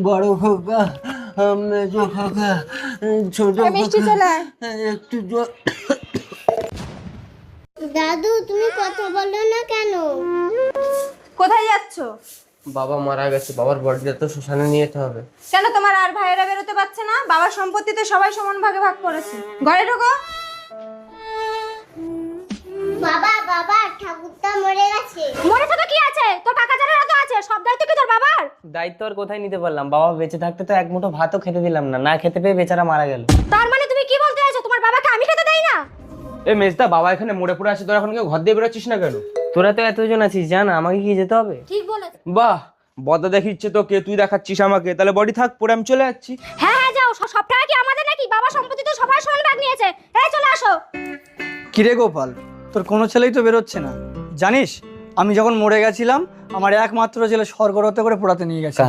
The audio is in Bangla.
বড় খোকা, মেজো খোকা, ছোট খোকা, একটু জল। দাদু তুমি কথা বলো না কেন? কোথায় যাচ্ছ? বাবা মারা গেছে, বাবার বডিটা তো শ্মশানে নিয়ে যেতে হবে। কেন তোমার আর ভাইয়েরা বেরোতে পারছে না? বাবার সম্পত্তি তো সবাই সমান ভাগে ভাগ করেছে। ঘরে ঢোকো। বাবা বাবা ঠাকুরটা মরে গেছে। মরে থাকা কি আছে? তোর কাকা জানেরা তো আছে, সব দায়িত্ব কি তোর বাবার? দায়িত্ব আর কোথায় নিতে পারলাম? বাবা বেঁচে থাকতে তো এক মুঠো ভাতও খেতে দিলাম না, না খেতে পেয়ে বেচারা মারা গেল। তার মানে তুমি কি বলতে চাইছো তোমার বাবাকে আমি খেতে দেই না? এ মেজদা, বাবা এখানে মরে পড়ে আছে, তোর এখন কেউ ঘর দিয়ে বেরোচ্ছিস না কেন? তোরা তো এতজন আছিস, জান আমাকে কি যেতে হবে? ঠিক বলেছ। বাহ, বদা দেখিচ্ছে তোকে, তুই দেখাচ্ছিস আমাকে, তাহলে বডি থাক, পরে আমি চলে যাচ্ছি। হ্যাঁ হ্যাঁ যাও, সব টাকা কি আমাদের নাকি? বাবার সম্পত্তি তো সবাই সমান ভাগ নিয়েছে। এই চলে আসো। কিরে গোপাল, তোর কোনো ছেলেই তো বেরোচ্ছে না। জানিস আমি যখন মরে গেছিলাম আমার একমাত্র ছেলে স্বর্গরত করে পোড়াতে নিয়ে গেছে।